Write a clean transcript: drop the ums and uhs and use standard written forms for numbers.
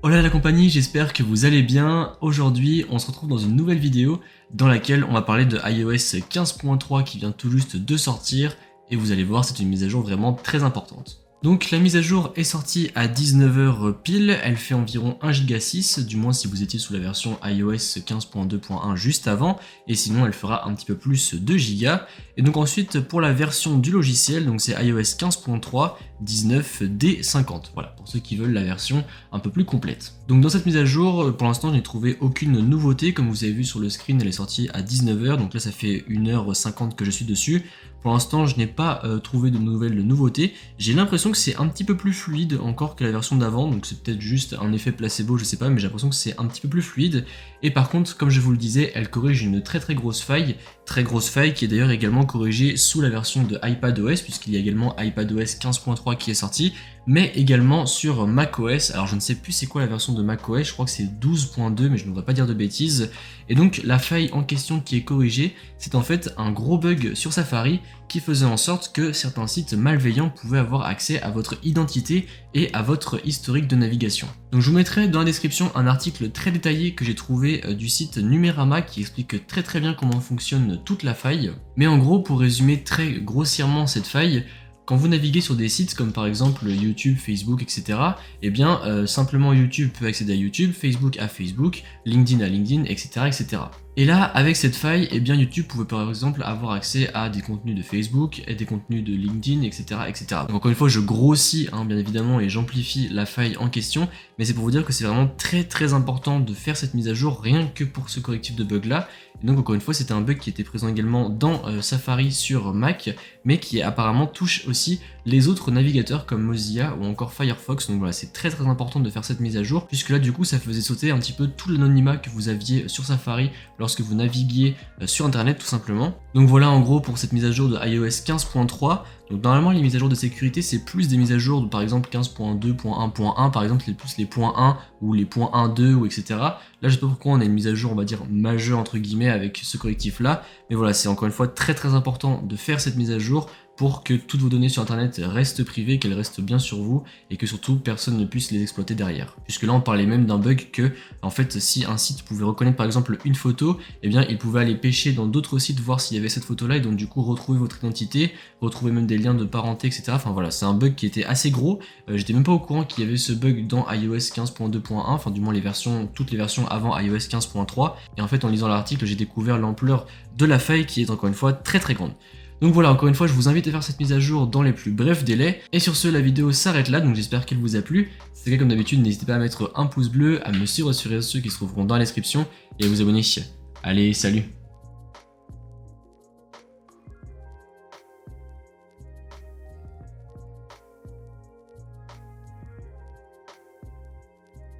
Hola la compagnie, j'espère que vous allez bien. Aujourd'hui, on se retrouve dans une nouvelle vidéo dans laquelle on va parler de iOS 15.3 qui vient tout juste de sortir et vous allez voir, c'est une mise à jour vraiment très importante. Donc la mise à jour est sortie à 19h pile, elle fait environ 1,6 Go, du moins si vous étiez sous la version iOS 15.2.1 juste avant, et sinon elle fera un petit peu plus de gigas. Et donc ensuite pour la version du logiciel, donc c'est iOS 15.3 19D50, voilà, pour ceux qui veulent la version un peu plus complète. Donc dans cette mise à jour, pour l'instant je n'ai trouvé aucune nouveauté, comme vous avez vu sur le screen elle est sortie à 19h, donc là ça fait 1h50 que je suis dessus. Pour l'instant je n'ai pas trouvé de nouvelles nouveautés, j'ai l'impression que c'est un petit peu plus fluide encore que la version d'avant, donc c'est peut-être juste un effet placebo, je sais pas, mais j'ai l'impression que c'est un petit peu plus fluide. Et par contre, comme je vous le disais, elle corrige une très grosse faille qui est d'ailleurs également corrigée sous la version de iPadOS, puisqu'il y a également iPadOS 15.3 qui est sorti, mais également sur macOS. Alors je ne sais plus c'est quoi la version de macOS, je crois que c'est 12.2, mais je ne voudrais pas dire de bêtises. Et donc la faille en question qui est corrigée, c'est en fait un gros bug sur Safari qui faisait en sorte que certains sites malveillants pouvaient avoir accès à votre identité et à votre historique de navigation. Donc je vous mettrai dans la description un article très détaillé que j'ai trouvé du site Numérama qui explique très bien comment fonctionne toute la faille. Mais en gros, pour résumer très grossièrement cette faille, quand vous naviguez sur des sites comme par exemple YouTube, Facebook, etc., eh bien simplement YouTube peut accéder à YouTube, Facebook à Facebook, LinkedIn à LinkedIn, etc. Et là, avec cette faille, eh bien YouTube pouvait par exemple avoir accès à des contenus de Facebook, et des contenus de LinkedIn, etc. Donc encore une fois, je grossis bien évidemment et j'amplifie la faille en question, mais c'est pour vous dire que c'est vraiment très important de faire cette mise à jour rien que pour ce correctif de bug là. Et donc encore une fois, c'était un bug qui était présent également dans Safari sur Mac, mais qui apparemment touche aussi les autres navigateurs comme Mozilla ou encore Firefox. Donc voilà, c'est très important de faire cette mise à jour, puisque là du coup ça faisait sauter un petit peu tout l'anonymat que vous aviez sur Safari lorsque vous naviguiez sur internet tout simplement. Donc voilà en gros pour cette mise à jour de iOS 15.3. Donc normalement les mises à jour de sécurité c'est plus des mises à jour de par exemple 15.2.1.1 par exemple, plus les points 1 ou les points 1.2 ou etc. Là je sais pas pourquoi on a une mise à jour on va dire majeure entre guillemets avec ce correctif là, mais voilà c'est encore une fois très important de faire cette mise à jour pour que toutes vos données sur internet restent privées, qu'elles restent bien sur vous et que surtout personne ne puisse les exploiter derrière. Puisque là on parlait même d'un bug que en fait si un site pouvait reconnaître par exemple une photo, eh bien il pouvait aller pêcher dans d'autres sites voir s'il y avait cette photo là et donc du coup retrouver votre identité, retrouver même des liens de parenté, etc. Enfin voilà, c'est un bug qui était assez gros. J'étais même pas au courant qu'il y avait ce bug dans iOS 15.2.1, enfin du moins toutes les versions avant iOS 15.3. Et en fait en lisant l'article j'ai découvert l'ampleur de la faille qui est encore une fois très grande. Donc voilà, encore une fois, je vous invite à faire cette mise à jour dans les plus brefs délais. Et sur ce, la vidéo s'arrête là, donc j'espère qu'elle vous a plu. Si c'est le cas, comme d'habitude, n'hésitez pas à mettre un pouce bleu, à me suivre sur les réseaux sociaux qui se trouveront dans la description et à vous abonner. Allez, salut!